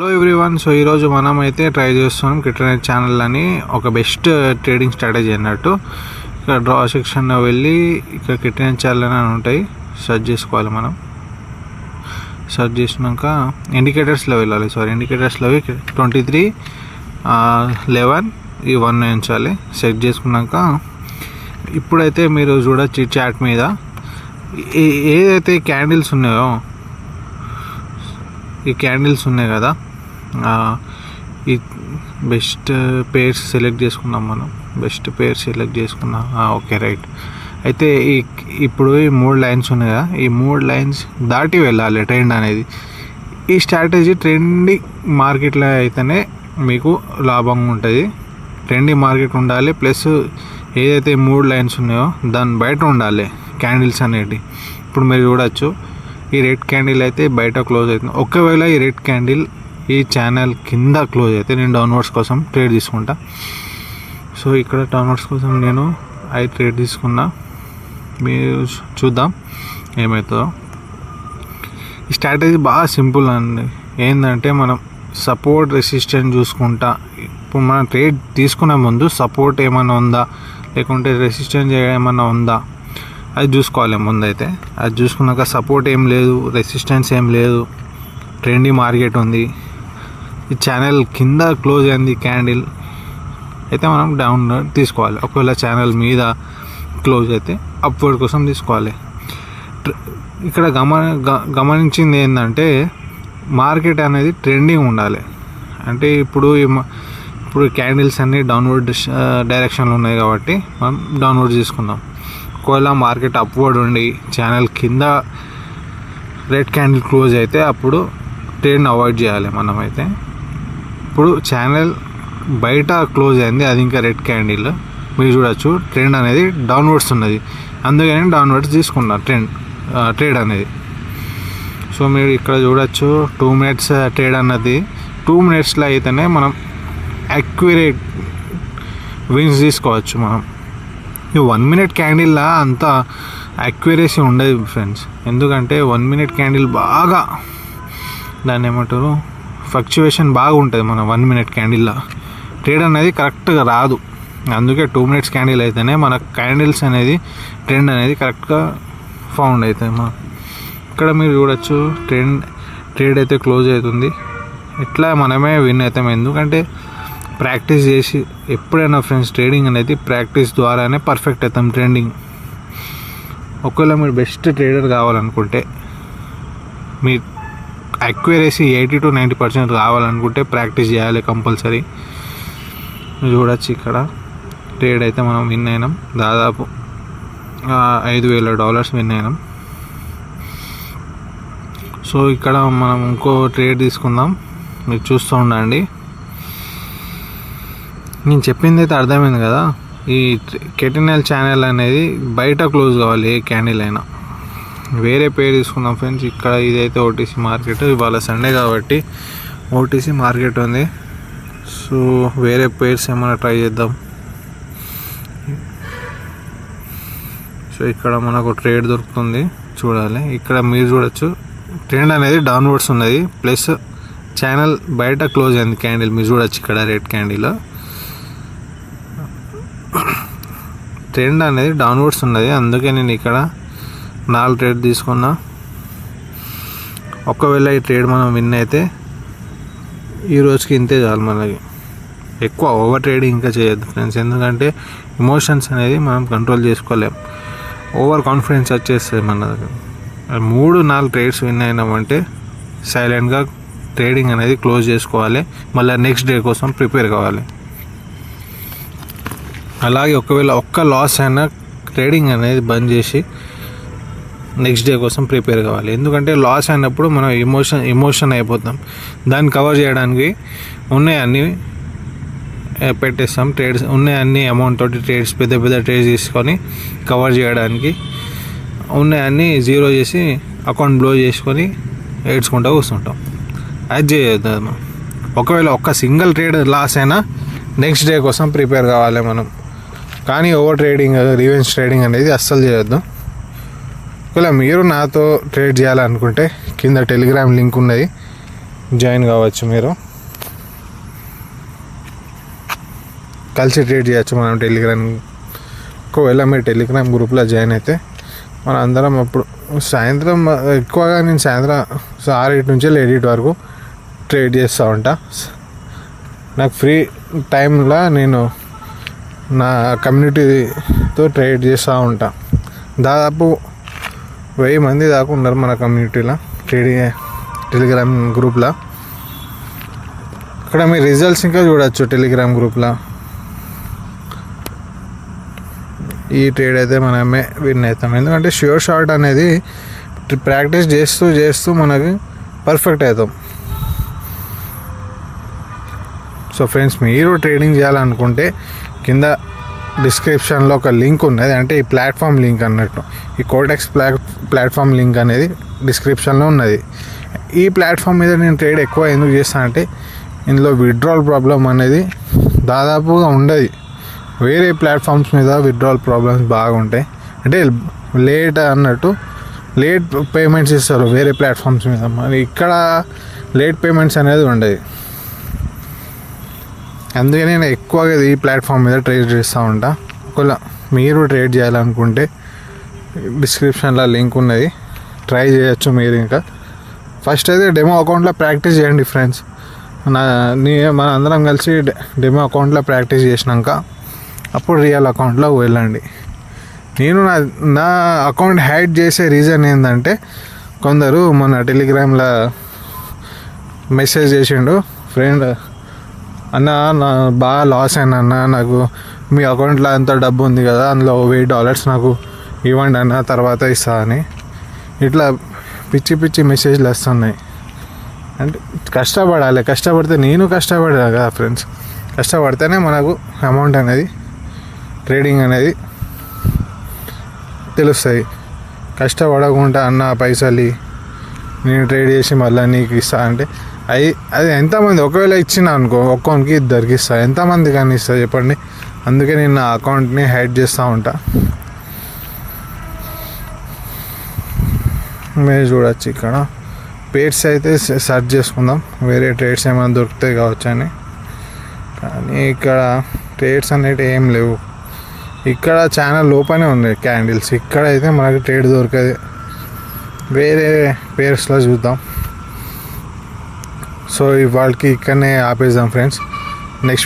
Hello everyone. So ఈరోజు మనం అయితే ట్రై చేస్తున్నాం క్రిప్టోనైట్ ఛానల్ అని ఒక బెస్ట్ ట్రేడింగ్ స్ట్రాటజీ అన్నట్టు. ఇక్కడ డ్రా సెక్షన్లో వెళ్ళి ఇక్కడ క్రిప్టోనైట్ ఛానల్ అని ఉంటాయి, సెర్చ్ చేసుకోవాలి. మనం సెర్చ్ చేసినాక ఇండికేటర్స్లో వెళ్ళాలి. ఇండికేటర్స్లో 23, 11 ఈ 1 ఉంచాలి. సెట్ చేసుకున్నాక ఇప్పుడైతే మీరు చూడొచ్చు ఈ చాట్ మీద ఏదైతే క్యాండిల్స్ ఉన్నాయో, ఈ క్యాండిల్స్ ఉన్నాయి కదా, ఈ బెస్ట్ పేర్స్ సెలెక్ట్ చేసుకున్నాం. మనం బెస్ట్ పేర్ సెలెక్ట్ చేసుకున్నాం. Okay, right. అయితే ఇప్పుడు ఈ 3 లైన్స్ ఉన్నాయి కదా, ఈ 3 లైన్స్ దాటి వెళ్ళాలి ట్రెండ్ అనేది. ఈ స్ట్రాటజీ ట్రెండింగ్ మార్కెట్లో అయితేనే మీకు లాభంగా ఉంటుంది. ట్రెండింగ్ మార్కెట్ ఉండాలి, ప్లస్ ఏదైతే 3 లైన్స్ ఉన్నాయో దాని బయట ఉండాలి క్యాండిల్స్ అనేవి. ఇప్పుడు మీరు చూడొచ్చు ఈ రెడ్ క్యాండిల్ అయితే బయట క్లోజ్ అవుతుంది. ఒకవేళ ఈ రెడ్ క్యాండిల్ ఈ ఛానల్ కింద క్లోజ్ అయితే నేను డౌన్వర్డ్స్ కోసం ట్రేడ్ తీసుకుంటా. సో ఇక్కడ డౌన్వర్డ్స్ కోసం నేను ట్రేడ్ తీసుకున్నా. మీరు చూద్దాం ఏమవుతుందో. ఈ స్ట్రాటజీ బాగా సింపుల్ అండి. ఏంటంటే మనం సపోర్ట్ రెసిస్టెన్స్ చూసుకుంటా. ఇప్పుడు మనం ట్రేడ్ తీసుకునే ముందు సపోర్ట్ ఏమైనా ఉందా, లేకుంటే రెసిస్టెన్స్ ఏమైనా ఉందా అది చూసుకోవాలి ముందైతే. అది చూసుకున్నాక సపోర్ట్ ఏం లేదు, రెసిస్టెన్స్ ఏం లేదు, ట్రెండింగ్ మార్కెట్ ఉంది, ఈ ఛానల్ కింద క్లోజ్ అయింది క్యాండిల్ అయితే మనం డౌన్ తీసుకోవాలి. ఒకవేళ ఛానల్ మీద క్లోజ్ అయితే అప్వర్డ్ కోసం తీసుకోవాలి. ఇక్కడ గమనించింది ఏంటంటే మార్కెట్ అనేది ట్రెండింగ్ ఉండాలి. అంటే ఇప్పుడు క్యాండిల్స్ అన్నీ డౌన్వర్డ్ డైరెక్షన్లో ఉన్నాయి కాబట్టి మనం డౌన్వర్డ్ తీసుకుందాం. ఒకవేళ మార్కెట్ అప్వర్డ్ ఉండి ఛానల్ కింద రెడ్ క్యాండిల్ క్లోజ్ అయితే అప్పుడు ట్రేడ్ని అవాయిడ్ చేయాలి మనమైతే. ఇప్పుడు ఛానల్ బయట క్లోజ్ అయింది, అది ఇంకా రెడ్ క్యాండిల్. మీరు చూడొచ్చు ట్రెండ్ అనేది డౌన్వర్డ్స్ ఉన్నది, అందుకని డౌన్వర్డ్స్ తీసుకున్నారు ట్రేడ్ అనేది. సో మీరు ఇక్కడ చూడొచ్చు 2 మినిట్స్ ట్రేడ్ అన్నది. 2 మినిట్స్లో అయితేనే మనం యాక్యురేట్ విన్స్ తీసుకోవచ్చు. మనం ఈ 1 మినిట్ క్యాండిల్లా అంత యాక్యురసీ ఉండదు ఫ్రెండ్స్. ఎందుకంటే 1 మినిట్ క్యాండిల్ బాగా దాన్ని ఏమంటారు, ఫ్లక్చువేషన్ బాగా ఉంటుంది. మన 1 మినిట్ క్యాండిల్లో ట్రేడ్ అనేది కరెక్ట్గా రాదు. అందుకే 2 మినిట్స్ క్యాండిల్ అయితేనే మన క్యాండిల్స్ అనేది ట్రెండ్ అనేది కరెక్ట్గా ఫౌండ్ అవుతుంది. ఇక్కడ మీరు చూడొచ్చు ట్రేడ్ అయితే క్లోజ్ అవుతుంది. ఇట్లా మనమే విన్ అవుతాం. ఎందుకంటే ప్రాక్టీస్ చేసి ఎప్పుడైనా ఫ్రెండ్స్ ట్రేడింగ్ అనేది ప్రాక్టీస్ ద్వారానే పర్ఫెక్ట్ అవుతాం ట్రెండింగ్. ఒకవేళ మీరు బెస్ట్ ట్రేడర్ కావాలనుకుంటే, మీ యాక్యురసీ 80 to 90% రావాలనుకుంటే ప్రాక్టీస్ చేయాలి కంపల్సరీ. చూడొచ్చు ఇక్కడ ట్రేడ్ అయితే మనం విన్ అయినాం. దాదాపు $5,000 విన్ అయినాం. సో ఇక్కడ మనం ఇంకో ట్రేడ్ తీసుకుందాం, మీరు చూస్తూ ఉండండి. నేను చెప్పింది అయితే అర్థమైంది కదా. ఈ కెటినల్ ఛానల్ అనేది బయట క్లోజ్ కావాలి ఏ క్యాండిల్ అయినా. వేరే పేరు తీసుకుందాం ఫ్రెండ్స్. ఇక్కడ ఇదైతే ఓటీసీ మార్కెట్, ఇవాళ సండే కాబట్టి ఓటీసీ మార్కెట్ ఉంది. సో వేరే పేర్స్ ఏమైనా ట్రై చేద్దాం. సో ఇక్కడ మనకు ట్రేడ్ దొరుకుతుంది, చూడాలి. ఇక్కడ మీరు చూడొచ్చు ట్రెండ్ అనేది డౌన్వర్డ్స్ ఉన్నది, ప్లస్ ఛానల్ బయట క్లోజ్ అయింది క్యాండిల్. మీరు చూడొచ్చు ఇక్కడ రెడ్ క్యాండిల్ ట్రెండ్ అనేది డౌన్వర్డ్స్ ఉన్నది. అందుకే నేను ఇక్కడ 4 ట్రేడ్ తీసుకున్నా. ఒకవేళ ఈ ట్రేడ్ మనం విన్ అయితే ఈ రోజుకి ఇంతే చాలు. మనకి ఎక్కువ ఓవర్ ట్రేడింగ్ ఇంకా చేయొద్దు ఫ్రెండ్స్. ఎందుకంటే ఎమోషన్స్ అనేది మనం కంట్రోల్ చేసుకోలేం, ఓవర్ కాన్ఫిడెన్స్ వచ్చేస్తుంది మన దగ్గర. 3-4 ట్రేడ్స్ విన్ అయినామంటే సైలెంట్గా ట్రేడింగ్ అనేది క్లోజ్ చేసుకోవాలి, మళ్ళీ నెక్స్ట్ డే కోసం ప్రిపేర్ కావాలి. అలాగే ఒకవేళ ఒక్క లాస్ అయినా ట్రేడింగ్ అనేది బంద్ చేసి నెక్స్ట్ డే కోసం ప్రిపేర్ కావాలి. ఎందుకంటే లాస్ అయినప్పుడు మనం ఎమోషన్ అయిపోతాం. దాన్ని కవర్ చేయడానికి ఉన్నాయన్నీ పెట్టేస్తాం. ట్రేడ్స్ ఉన్నాయన్నీ అమౌంట్ తోటి పెద్ద ట్రేడ్స్ తీసుకొని కవర్ చేయడానికి ఉన్నాయన్నీ జీరో చేసి అకౌంట్ బ్లో చేసుకొని ఏడ్చుకుంటూ కూర్చుంటాం. అది చేయొద్దు. ఒకవేళ ఒక్క సింగిల్ ట్రేడ్ లాస్ అయినా నెక్స్ట్ డే కోసం ప్రిపేర్ కావాలి మనం. కానీ ఓవర్ ట్రేడింగ్, రివెంజ్ ట్రేడింగ్ అనేది అస్సలు చేయొద్దు. ఒకవేళ మీరు నాతో ట్రేడ్ చేయాలనుకుంటే కింద టెలిగ్రామ్ లింక్ ఉన్నది, జాయిన్ కావచ్చు. మీరు కలిసి ట్రేడ్ చేయొచ్చు మనం టెలిగ్రామ్. ఒకవేళ మీరు టెలిగ్రామ్ గ్రూప్లో జాయిన్ అయితే మన అందరం అప్పుడు సాయంత్రం ఎక్కువగా నేను సాయంత్రం 6 నుంచి 7 వరకు ట్రేడ్ చేస్తూ ఉంటా. నాకు ఫ్రీ టైంలో నేను నా కమ్యూనిటీతో ట్రేడ్ చేస్తూ ఉంటా. దాదాపు 1000 మంది దాకా ఉన్నారు మన కమ్యూనిటీలో టెలిగ్రామ్ గ్రూప్లో. అక్కడ మీ రిజల్ట్స్ ఇంకా చూడవచ్చు టెలిగ్రామ్ గ్రూప్లో. ఈ ట్రేడ్ అయితే మనమే విన్ అవుతాం. ఎందుకంటే ష్యూర్ షాట్ అనేది ప్రాక్టీస్ చేస్తూ మనకి పర్ఫెక్ట్ అవుతాం. సో ఫ్రెండ్స్, మీరు ట్రేడింగ్ చేయాలనుకుంటే కింద డిస్క్రిప్షన్లో ఒక లింక్ ఉన్నది, అంటే ఈ ప్లాట్ఫామ్ లింక్ అన్నట్టు. ఈ కోటెక్స్ ప్లాట్ఫామ్ లింక్ అనేది డిస్క్రిప్షన్లో ఉన్నది. ఈ ప్లాట్ఫామ్ మీద నేను ట్రేడ్ ఎక్కువ ఎందుకు చేస్తానంటే ఇందులో విత్డ్రాల్ ప్రాబ్లం అనేది దాదాపుగా ఉండదు. వేరే ప్లాట్ఫామ్స్ మీద విత్డ్రాల్ ప్రాబ్లమ్స్ బాగుంటాయి. అంటే లేట్ అన్నట్టు లేట్ పేమెంట్స్ ఇస్తారు వేరే ప్లాట్ఫామ్స్ మీద. మరి ఇక్కడ లేట్ పేమెంట్స్ అనేది ఉండదు. అందుకే నేను ఎక్కువగా ఈ ప్లాట్ఫామ్ మీద ట్రేడ్ చేస్తూ ఉంటా. ఒకవేళ మీరు ట్రేడ్ చేయాలనుకుంటే డిస్క్రిప్షన్లో లింక్ ఉన్నది, ట్రై చేయొచ్చు మీరు. ఇంకా ఫస్ట్ అయితే డెమో అకౌంట్లో ప్రాక్టీస్ చేయండి ఫ్రెండ్స్. మన అందరం కలిసి డెమో అకౌంట్లో ప్రాక్టీస్ చేసినాక అప్పుడు రియల్ అకౌంట్లోకి వెళ్ళండి. నేను నా అకౌంట్ హ్యాక్ చేసే రీజన్ ఏంటంటే, కొందరు మన టెలిగ్రామ్లో మెసేజ్ చేసిండు ఫ్రెండ్, అన్న నా బాగా లాస్ అయినా అన్న, నాకు మీ అకౌంట్లో అంత డబ్బు ఉంది కదా, అందులో $1000 నాకు ఇవ్వండి అన్న, తర్వాత ఇస్తా అని. ఇట్లా పిచ్చి మెసేజ్లు వస్తున్నాయి. అంటే కష్టపడితే నేను కష్టపడా కదా ఫ్రెండ్స్. కష్టపడితేనే మనకు అమౌంట్ అనేది, ట్రేడింగ్ అనేది తెలుస్తుంది. కష్టపడకుండా అన్న పైసలు నేను ట్రేడ్ చేసి మళ్ళీ నీకు ఇస్తా అంటే అది ఎంతమంది ఒకవేళ ఇచ్చిన అనుకో, ఒక్కొనికి 2 ఇస్తా, ఎంతమంది కానీ ఇస్తా చెప్పండి. అందుకే నేను నా అకౌంట్ని హైడ్ చేస్తూ ఉంటా. మీరు చూడవచ్చు ఇక్కడ పేర్స్ అయితే సెర్చ్ చేసుకుందాం, వేరే ట్రేడ్స్ ఏమైనా దొరుకుతాయి కావచ్చు అని. కానీ ఇక్కడ ట్రేడ్స్ అనేవి ఏం లేవు. ఇక్కడ ఛానల్ ఓపెనే ఉన్నాయి క్యాండిల్స్. ఇక్కడ అయితే మనకి ట్రేడ్ దొరకదు. వేరే పేర్స్లో చూద్దాం. సో ఇవాళకి ఇక్కడనే ఆపేద్దాం ఫ్రెండ్స్. నెక్స్ట్